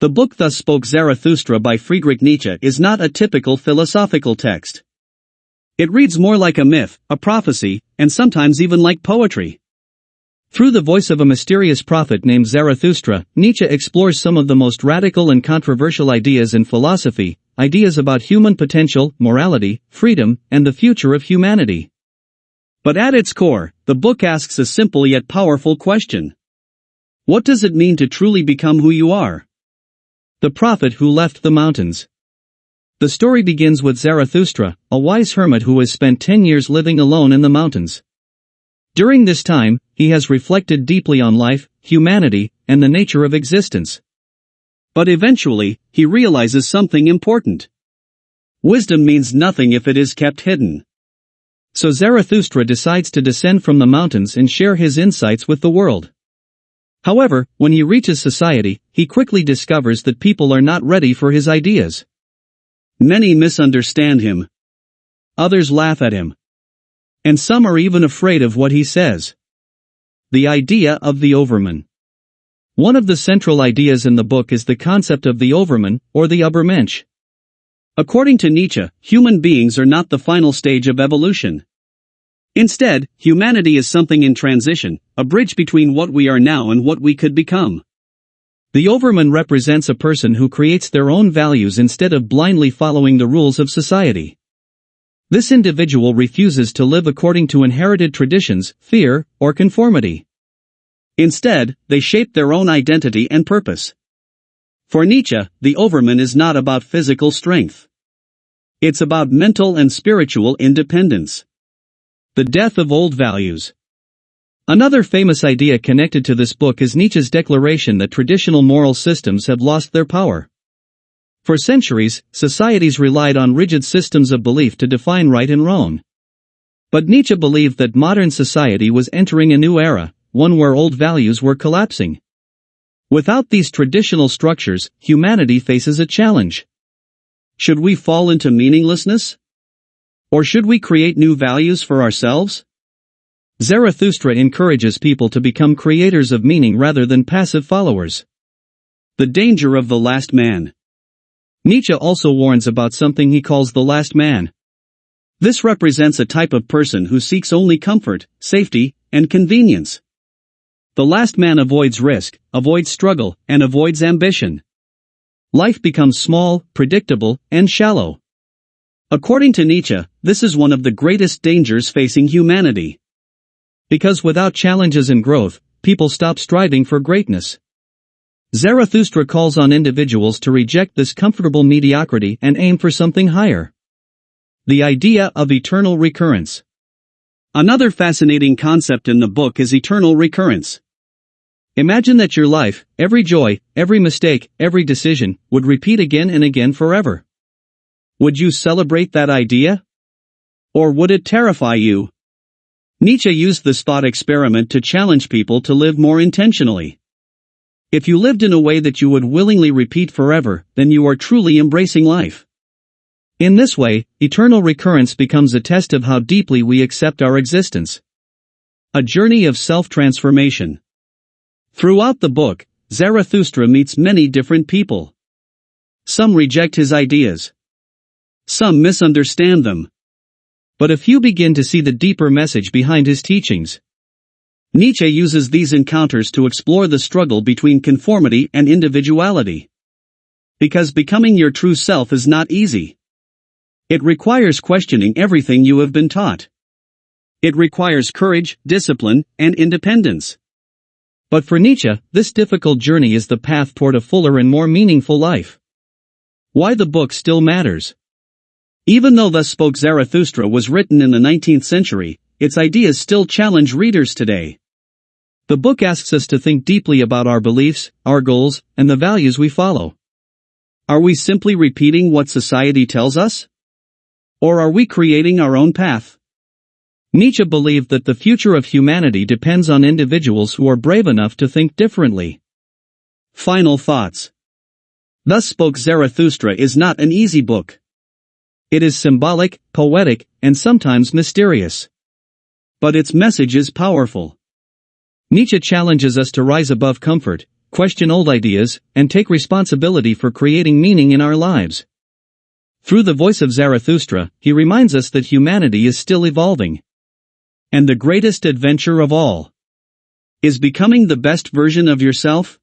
The book Thus Spoke Zarathustra by Friedrich Nietzsche is not a typical philosophical text. It reads more like a myth, a prophecy, and sometimes even like poetry. Through the voice of a mysterious prophet named Zarathustra, Nietzsche explores some of the most radical and controversial ideas in philosophy, ideas about human potential, morality, freedom, and the future of humanity. But at its core, the book asks a simple yet powerful question. What does it mean to truly become who you are? The prophet who left the mountains. The story begins with Zarathustra, a wise hermit who has spent 10 years living alone in the mountains. During this time, he has reflected deeply on life, humanity, and the nature of existence. But eventually, he realizes something important. Wisdom means nothing if it is kept hidden. So Zarathustra decides to descend from the mountains and share his insights with the world. However, when he reaches society, he quickly discovers that people are not ready for his ideas. Many misunderstand him. Others laugh at him. And some are even afraid of what he says. The idea of the Overman. One of the central ideas in the book is the concept of the Overman, or the Übermensch. According to Nietzsche, human beings are not the final stage of evolution. Instead, humanity is something in transition, a bridge between what we are now and what we could become. The Overman represents a person who creates their own values instead of blindly following the rules of society. This individual refuses to live according to inherited traditions, fear, or conformity. Instead, they shape their own identity and purpose. For Nietzsche, the Overman is not about physical strength. It's about mental and spiritual independence. The death of old values. Another famous idea connected to this book is Nietzsche's declaration that traditional moral systems have lost their power. For centuries, societies relied on rigid systems of belief to define right and wrong. But Nietzsche believed that modern society was entering a new era, one where old values were collapsing. Without these traditional structures, humanity faces a challenge. Should we fall into meaninglessness? Or should we create new values for ourselves? Zarathustra encourages people to become creators of meaning rather than passive followers. The danger of the last man. Nietzsche also warns about something he calls the last man. This represents a type of person who seeks only comfort, safety, and convenience. The last man avoids risk, avoids struggle, and avoids ambition. Life becomes small, predictable, and shallow. According to Nietzsche, this is one of the greatest dangers facing humanity. Because without challenges and growth, people stop striving for greatness. Zarathustra calls on individuals to reject this comfortable mediocrity and aim for something higher. The idea of eternal recurrence. Another fascinating concept in the book is eternal recurrence. Imagine that your life, every joy, every mistake, every decision, would repeat again and again forever. Would you celebrate that idea? Or would it terrify you? Nietzsche used this thought experiment to challenge people to live more intentionally. If you lived in a way that you would willingly repeat forever, then you are truly embracing life. In this way, eternal recurrence becomes a test of how deeply we accept our existence. A journey of self-transformation. Throughout the book, Zarathustra meets many different people. Some reject his ideas. Some misunderstand them. But a few begin to see the deeper message behind his teachings. Nietzsche uses these encounters to explore the struggle between conformity and individuality. Because becoming your true self is not easy. It requires questioning everything you have been taught. It requires courage, discipline, and independence. But for Nietzsche, this difficult journey is the path toward a fuller and more meaningful life. Why the book still matters. Even though Thus Spoke Zarathustra was written in the 19th century, its ideas still challenge readers today. The book asks us to think deeply about our beliefs, our goals, and the values we follow. Are we simply repeating what society tells us? Or are we creating our own path? Nietzsche believed that the future of humanity depends on individuals who are brave enough to think differently. Final thoughts. Thus Spoke Zarathustra is not an easy book. It is symbolic, poetic, and sometimes mysterious. But its message is powerful. Nietzsche challenges us to rise above comfort, question old ideas, and take responsibility for creating meaning in our lives. Through the voice of Zarathustra, he reminds us that humanity is still evolving. And the greatest adventure of all is becoming the best version of yourself.